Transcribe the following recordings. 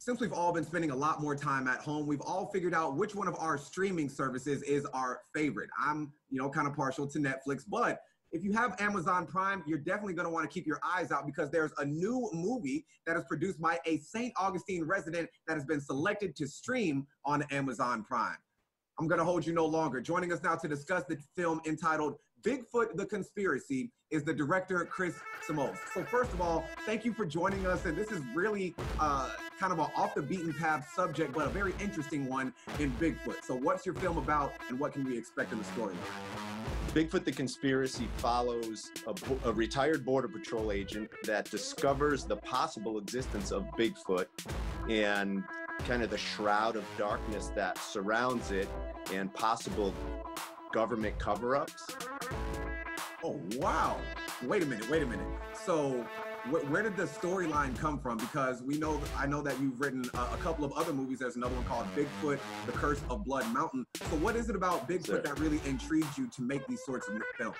since we've all been spending a lot more time at home, we've all figured out which one of our streaming services is our favorite. I'm, kind of partial to Netflix, but if you have Amazon Prime, you're definitely going to want to keep your eyes out because there's a new movie that is produced by a St. Augustine resident that has been selected to stream on Amazon Prime. I'm going to hold you no longer. Joining us now to discuss the film entitled Bigfoot: The Conspiracy is the director, Chris Samos. So first of all, thank you for joining us. And this is really kind of an off the beaten path subject, but a very interesting one in Bigfoot. So what's your film about and what can we expect in the storyline? Bigfoot: The Conspiracy follows a retired Border Patrol agent that discovers the possible existence of Bigfoot and kind of the shroud of darkness that surrounds it and possible government cover-ups. Oh, wow. Wait a minute. So where did the storyline come from? Because I know that you've written a couple of other movies. There's another one called Bigfoot: The Curse of Blood Mountain. So what is it about Bigfoot that really intrigued you to make these sorts of films?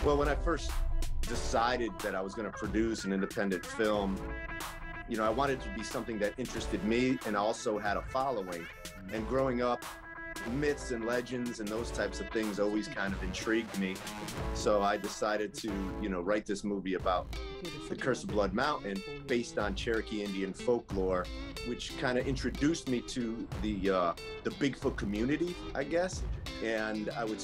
Well, when I first decided that I was going to produce an independent film, I wanted it to be something that interested me and also had a following. And growing up, myths and legends and those types of things always kind of intrigued me. So I decided to, write this movie about the Curse of Blood Mountain based on Cherokee Indian folklore, which kind of introduced me to the Bigfoot community, I guess. And I would,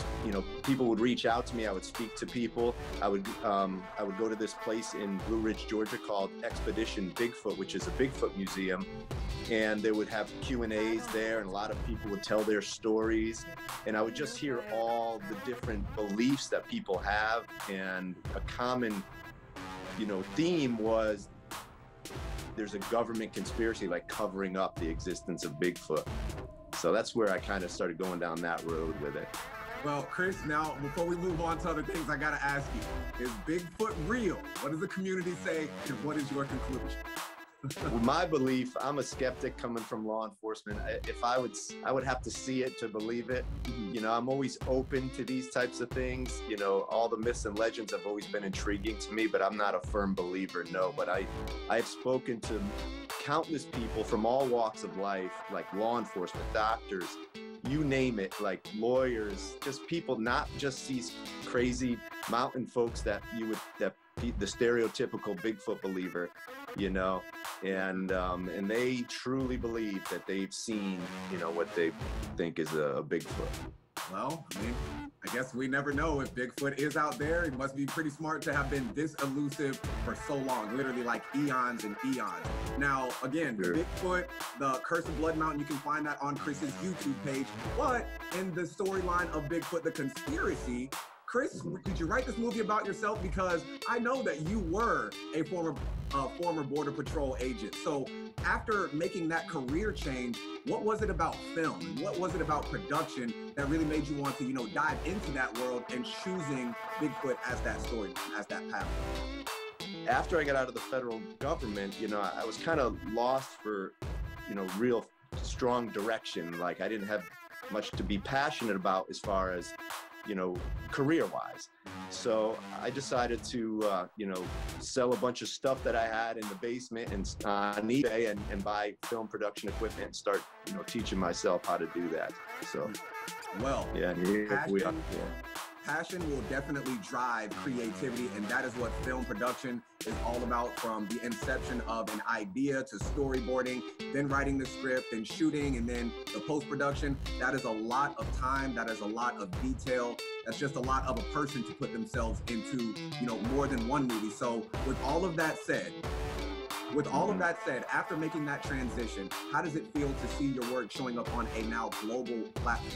people would reach out to me. I would speak to people. I would go to this place in Blue Ridge, Georgia called Expedition Bigfoot, which is a Bigfoot museum. And they would have Q&As there, and a lot of people would tell their stories. And I would just hear all the different beliefs that people have. And a common, theme was there's a government conspiracy like covering up the existence of Bigfoot. So that's where I kind of started going down that road with it. Well, Chris, now before we move on to other things, I gotta ask you, is Bigfoot real? What does the community say, and what is your conclusion? Well, my belief, I'm a skeptic coming from law enforcement. I would have to see it to believe it. I'm always open to these types of things. All the myths and legends have always been intriguing to me, but I'm not a firm believer, no. But I've spoken to countless people from all walks of life, like law enforcement, doctors, you name it, like lawyers, just people, not just these crazy mountain folks that the stereotypical Bigfoot believer, and they truly believe that they've seen, what they think is a Bigfoot. Well, I guess we never know if Bigfoot is out there. It must be pretty smart to have been this elusive for so long, literally like eons and eons. Now, again, Sure. Bigfoot, The Curse of Blood Mountain, you can find that on Chris's YouTube page. But in the storyline of Bigfoot: The Conspiracy, Chris, did you write this movie about yourself? Because I know that you were a former Border Patrol agent. So after making that career change, what was it about film and what was it about production that really made you want to, dive into that world and choosing Bigfoot as that story, as that path? After I got out of the federal government, I was kind of lost for, real strong direction. Like I didn't have much to be passionate about as far as, career-wise. So I decided to, sell a bunch of stuff that I had in the basement and on eBay and buy film production equipment and start, teaching myself how to do that. So, well, yeah, here we are. Yeah. Passion will definitely drive creativity, and that is what film production is all about, from the inception of an idea to storyboarding, then writing the script and shooting, and then the post-production. That is a lot of time. That is a lot of detail. That's just a lot of a person to put themselves into, more than one movie. So with all of that said, after making that transition, how does it feel to see your work showing up on a now global platform?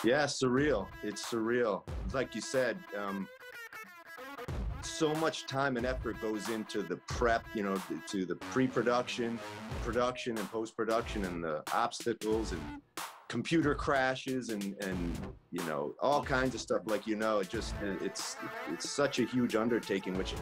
Yeah, surreal. It's surreal. Like you said, so much time and effort goes into the prep, to the pre-production, production and post-production, and the obstacles and computer crashes and all kinds of stuff. Like, it's such a huge undertaking, which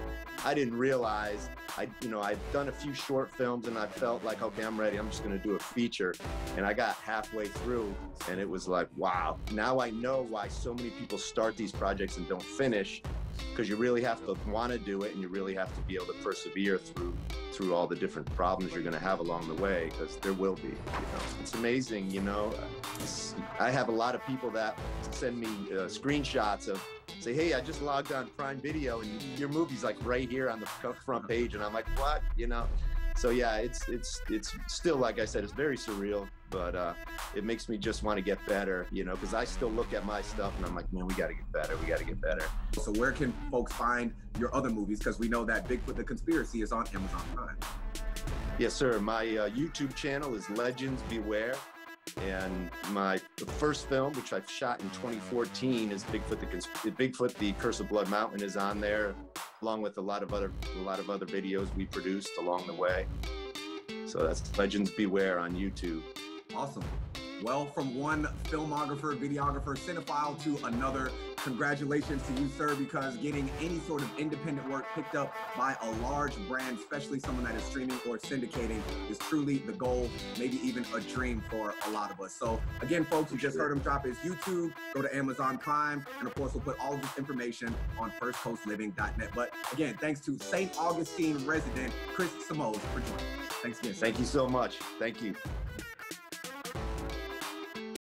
I didn't realize. I've done a few short films and I felt like, okay, I'm ready. I'm just going to do a feature. And I got halfway through and it was like, wow, now I know why so many people start these projects and don't finish, because you really have to want to do it and you really have to be able to persevere through through all the different problems you're going to have along the way, because there will be. It's amazing. I have a lot of people that send me screenshots of, say, hey, I just logged on Prime Video and your movie's like right here on the front page, and I'm like, what? So yeah, it's still, like I said, it's very surreal, but it makes me just want to get better, because I still look at my stuff and I'm like, man, we got to get better. We got to get better. So where can folks find your other movies? Because we know that Bigfoot the Conspiracy is on Amazon Prime. Yes, sir. My YouTube channel is Legends Beware. And my first film, which I've shot in 2014, is Bigfoot the Curse of Blood Mountain is on there, along with a lot of other videos we produced along the way. So that's Legends Beware on YouTube. Awesome. Well, from one filmographer, videographer, cinephile to another, congratulations to you, sir, because getting any sort of independent work picked up by a large brand, especially someone that is streaming or syndicating, is truly the goal, maybe even a dream for a lot of us. So again, folks, you just heard him drop his YouTube, go to Amazon Prime, and of course, we'll put all of this information on firstcoastliving.net. But again, thanks to St. Augustine resident Chris Samos for joining us. Thanks again, sir. Thank you so much. Thank you.